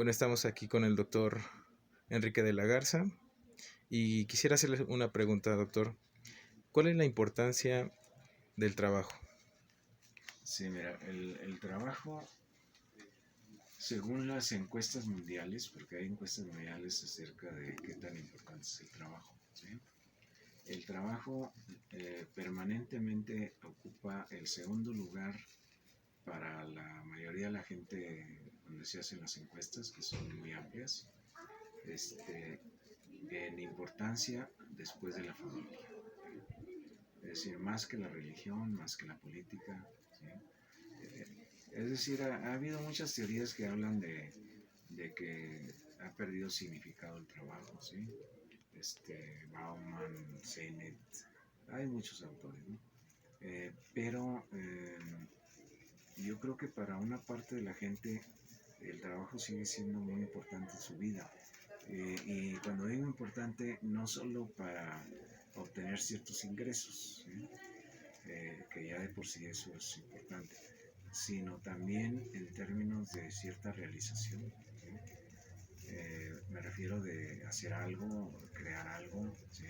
Bueno, estamos aquí con el doctor Enrique de la Garza y quisiera hacerle una pregunta, doctor. ¿Cuál es la importancia del trabajo? Sí, mira, el trabajo, según las encuestas mundiales, porque hay encuestas mundiales acerca de qué tan importante es el trabajo, ¿sí? El trabajo permanentemente ocupa el segundo lugar para la mayoría de la gente donde se hacen las encuestas, que son muy amplias, este, en importancia después de la familia. Es decir, más que la religión, más que la política, ¿sí? Es decir, ha habido muchas teorías que hablan de que ha perdido significado el trabajo, ¿sí? Bauman, Sennett, hay muchos autores, ¿no? Pero yo creo que para una parte de la gente el trabajo sigue siendo muy importante en su vida. Y cuando digo importante, no solo para obtener ciertos ingresos, ¿sí? Que ya de por sí eso es importante, sino también en términos de cierta realización, ¿sí? Me refiero de hacer algo, crear algo, ¿sí?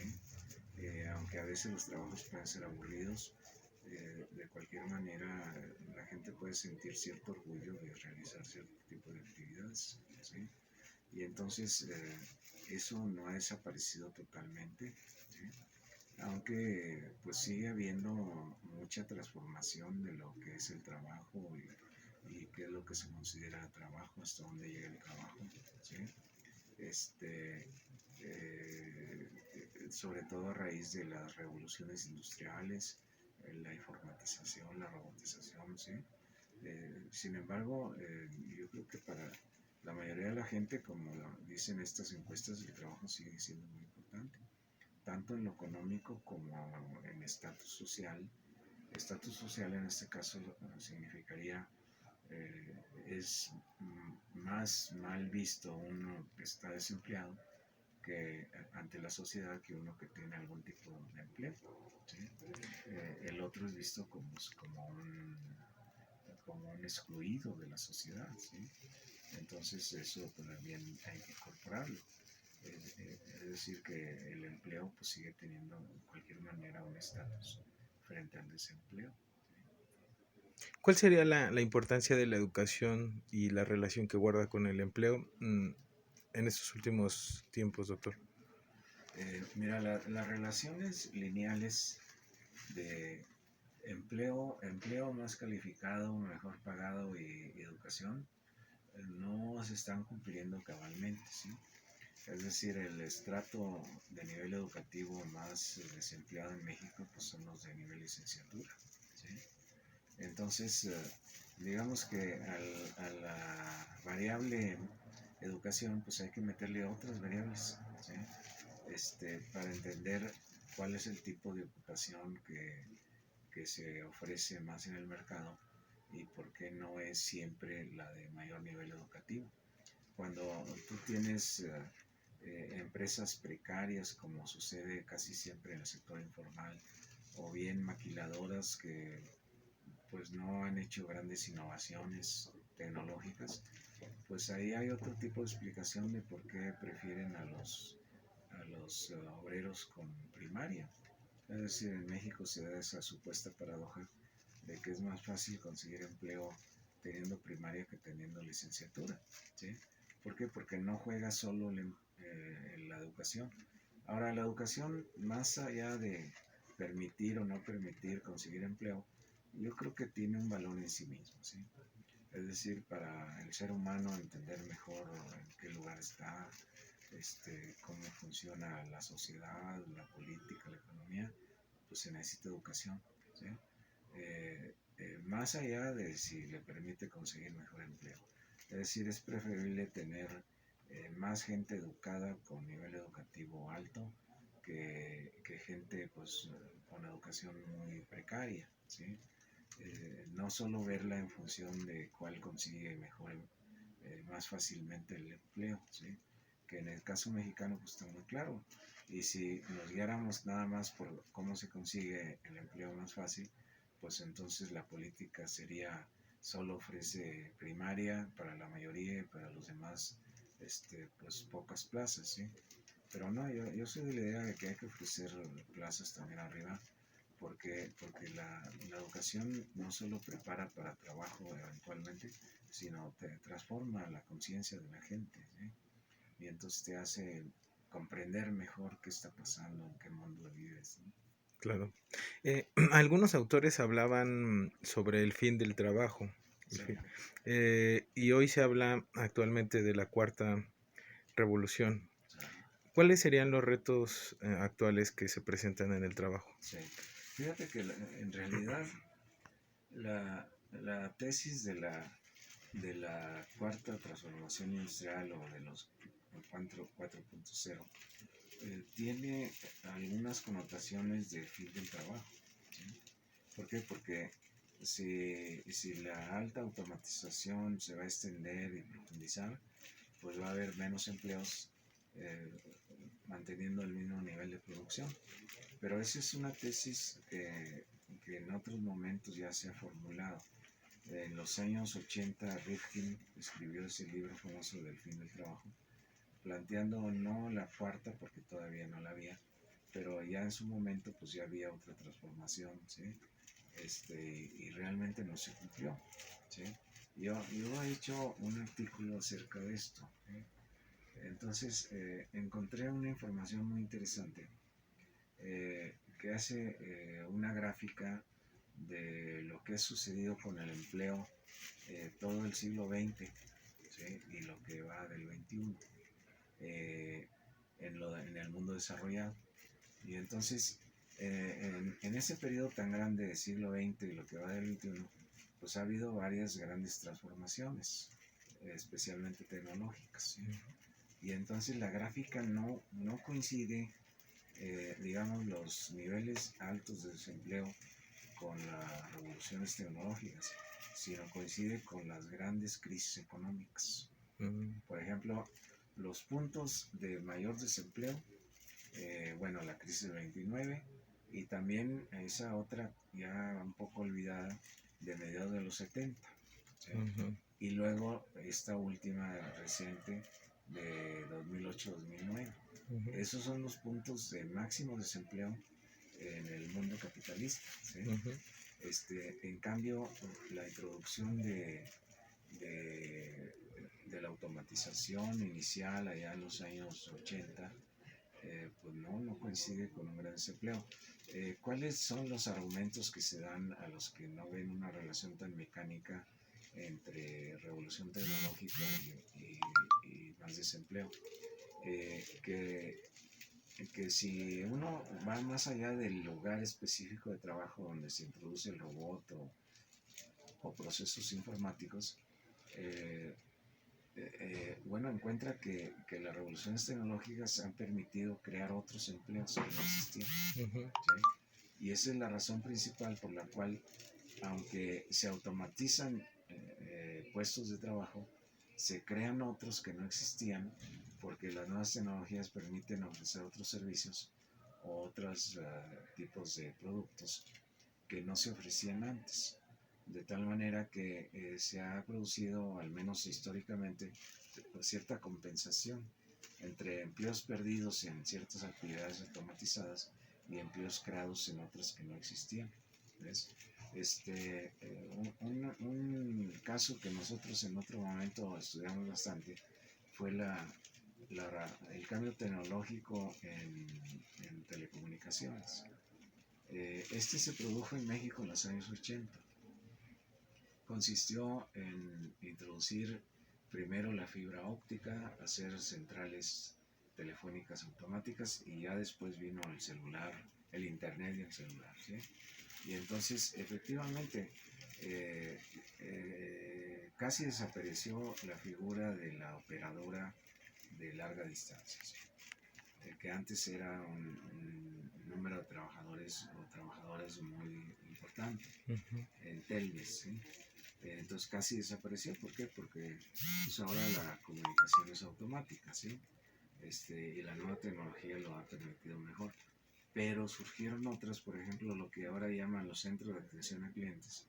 Aunque a veces los trabajos pueden ser aburridos, de cualquier manera la gente puede sentir cierto orgullo de realizar cierto tipo de actividades, ¿sí? Y entonces eso no ha desaparecido totalmente, ¿sí? Aunque pues sigue habiendo mucha transformación de lo que es el trabajo y qué es lo que se considera trabajo, hasta dónde llega el trabajo, ¿sí? este, Sobre todo a raíz de las revoluciones industriales, la informatización, la robotización, ¿sí? Sin embargo, yo creo que para la mayoría de la gente, como dicen estas encuestas, el trabajo sigue siendo muy importante, tanto en lo económico como en estatus social. Estatus social en este caso significaría es más mal visto uno que está desempleado que ante la sociedad que uno que tiene algún tipo de empleo, ¿sí? El otro es visto como un excluido de la sociedad, ¿sí? Entonces eso también hay que incorporarlo. Es decir, que el empleo pues sigue teniendo de cualquier manera un estatus frente al desempleo. ¿Cuál sería la importancia de la educación y la relación que guarda con el empleo en estos últimos tiempos, doctor? Mira, las relaciones lineales de empleo más calificado, mejor pagado y educación no se están cumpliendo cabalmente, ¿sí? Es decir, el estrato de nivel educativo más desempleado en México pues son los de nivel licenciatura, ¿sí? Entonces, digamos que a la variable educación pues hay que meterle otras variables, ¿sí? Para entender cuál es el tipo de ocupación que se ofrece más en el mercado y por qué no es siempre la de mayor nivel educativo. Cuando tú tienes empresas precarias, como sucede casi siempre en el sector informal, o bien maquiladoras que pues no han hecho grandes innovaciones tecnológicas, pues ahí hay otro tipo de explicación de por qué prefieren a los obreros con primaria. Es decir, en México se da esa supuesta paradoja de que es más fácil conseguir empleo teniendo primaria que teniendo licenciatura, ¿sí? ¿Por qué? Porque no juega solo en la educación. Ahora, la educación, más allá de permitir o no permitir conseguir empleo, yo creo que tiene un valor en sí mismo, ¿sí? Es decir, para el ser humano entender mejor en qué lugar está, cómo funciona la sociedad, la política, la economía, pues se necesita educación, ¿sí? Más allá de si le permite conseguir mejor empleo. Es decir, es preferible tener más gente educada con nivel educativo alto que gente pues con educación muy precaria, ¿sí? No solo verla en función de cuál consigue mejor, más fácilmente el empleo, ¿sí? Que en el caso mexicano pues está muy claro. Y si nos guiáramos nada más por cómo se consigue el empleo más fácil, pues entonces la política sería solo ofrece primaria para la mayoría y para los demás, pues pocas plazas, ¿sí? Pero no, yo soy de la idea de que hay que ofrecer plazas también arriba, porque la educación no solo prepara para trabajo eventualmente, sino te transforma la conciencia de la gente, ¿sí? Y entonces te hace comprender mejor qué está pasando, en qué mundo vives, ¿no? Claro. Algunos autores hablaban sobre el fin del trabajo. el Sí, fin- y hoy se habla actualmente de la cuarta revolución. sí, ¿Cuáles serían los retos actuales que se presentan en el trabajo? sí. Fíjate que en realidad la tesis de la cuarta transformación industrial o de los 4.0 tiene algunas connotaciones de fin del trabajo, ¿sí? ¿Por qué? Porque si la alta automatización se va a extender y profundizar, pues va a haber menos empleos eh, manteniendo el mismo nivel de producción. Pero esa es una tesis que en otros momentos ya se ha formulado. En los años 80, Rifkin escribió ese libro famoso del fin del trabajo, planteando no la cuarta, porque todavía no la había, pero ya en su momento pues ya había otra transformación, ¿sí? Y realmente no se cumplió, ¿sí? Yo he hecho un artículo acerca de esto, ¿sí? Entonces encontré una información muy interesante que hace una gráfica de lo que ha sucedido con el empleo todo el siglo XX, ¿sí? Y lo que va del XXI eh, en el mundo desarrollado. Y entonces, en ese periodo tan grande del siglo XX y lo que va del XXI, pues ha habido varias grandes transformaciones, especialmente tecnológicas, ¿sí? Y entonces la gráfica no coincide, digamos, los niveles altos de desempleo con las revoluciones tecnológicas, sino coincide con las grandes crisis económicas. Mm, Por ejemplo, los puntos de mayor desempleo, bueno, la crisis del 29 y también esa otra ya un poco olvidada de mediados de los 70, ¿sí? ujú, Y luego esta última reciente de 2008-2009. ujú, Esos son los puntos de máximo desempleo en el mundo capitalista, ¿sí? ujú, En cambio, la introducción de, de la automatización inicial allá en los años 80, pues no coincide con un gran desempleo. ¿Cuáles son los argumentos que se dan a los que no ven una relación tan mecánica entre revolución tecnológica y más desempleo? Que si uno va más allá del lugar específico de trabajo donde se introduce el robot o procesos informáticos, eh, bueno, encuentra que las revoluciones tecnológicas han permitido crear otros empleos que no existían, ujú, ¿sí? Y esa es la razón principal por la cual, aunque se automatizan puestos de trabajo, se crean otros que no existían porque las nuevas tecnologías permiten ofrecer otros servicios o otros tipos de productos que no se ofrecían antes. De tal manera que se ha producido, al menos históricamente, cierta compensación entre empleos perdidos en ciertas actividades automatizadas y empleos creados en otras que no existían. ¿Ves? Un caso que nosotros en otro momento estudiamos bastante fue el cambio tecnológico en telecomunicaciones. Este se produjo en México en los años 80. Consistió en introducir primero la fibra óptica, hacer centrales telefónicas automáticas y ya después vino el celular, el internet y el celular, ¿sí? Y entonces efectivamente casi desapareció la figura de la operadora de larga distancia, ¿sí? Que antes era un número de trabajadores o trabajadoras muy importante ujú. en Telmex, ¿sí? Entonces casi desapareció. ¿Por qué? Porque pues, ahora la comunicación es automática, ¿sí? Y la nueva tecnología lo ha permitido mejor. Pero surgieron otras, por ejemplo, lo que ahora llaman los centros de atención a clientes,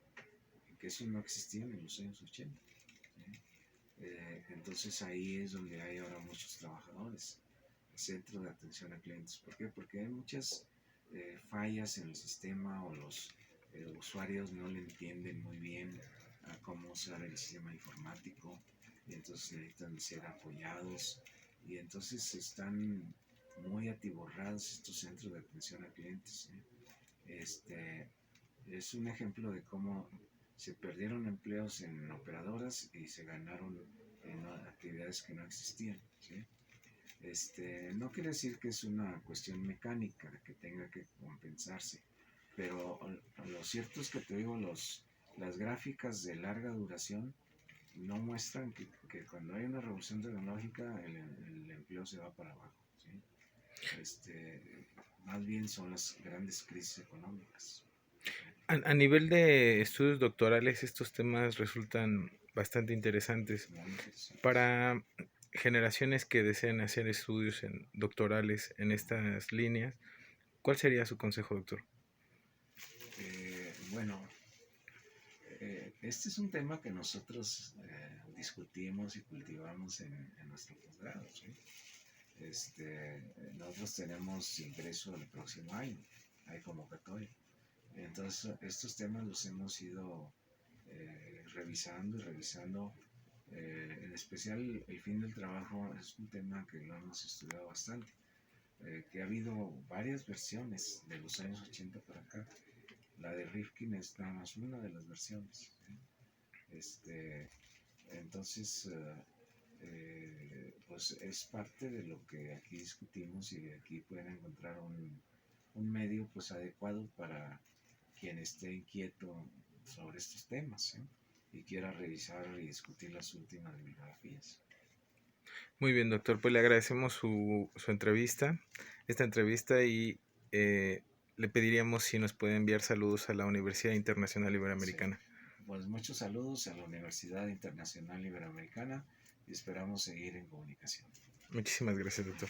que eso no existía en los años 80. ¿Sí? Entonces ahí es donde hay ahora muchos trabajadores, centros de atención a clientes. ¿Por qué? Porque hay muchas fallas en el sistema o los usuarios no le entienden muy bien a cómo usar el sistema informático y entonces necesitan ser apoyados y entonces están muy atiborrados estos centros de atención a clientes. Es un ejemplo de cómo se perdieron empleos en operadoras y se ganaron en actividades que no existían. ¿Sí? No quiere decir que es una cuestión mecánica que tenga que compensarse, pero lo cierto es que te digo, las gráficas de larga duración no muestran que cuando hay una revolución tecnológica el empleo se va para abajo. ¿Sí? Más bien son las grandes crisis económicas. A nivel de estudios doctorales, estos temas resultan bastante interesantes. Muy interesantes. Para generaciones que deseen hacer estudios doctorales en estas líneas, ¿cuál sería su consejo, doctor? Bueno, este es un tema que nosotros discutimos y cultivamos en nuestro posgrado. ¿Sí? Nosotros tenemos ingreso el próximo año, hay convocatoria. Entonces, estos temas los hemos ido revisando y revisando. En especial, el fin del trabajo es un tema que lo hemos estudiado bastante. Que ha habido varias versiones de los años 80 para acá. La de Rifkin es nada más una de las versiones. Entonces, pues es parte de lo que aquí discutimos y aquí pueden encontrar un medio pues adecuado para quien esté inquieto sobre estos temas, ¿eh? Y quiera revisar y discutir las últimas bibliografías. Muy bien, doctor. Pues le agradecemos su entrevista, esta entrevista y le pediríamos si nos puede enviar saludos a la Universidad Internacional Iberoamericana. Sí. Pues muchos saludos a la Universidad Internacional Iberoamericana y esperamos seguir en comunicación. Muchísimas gracias, doctor.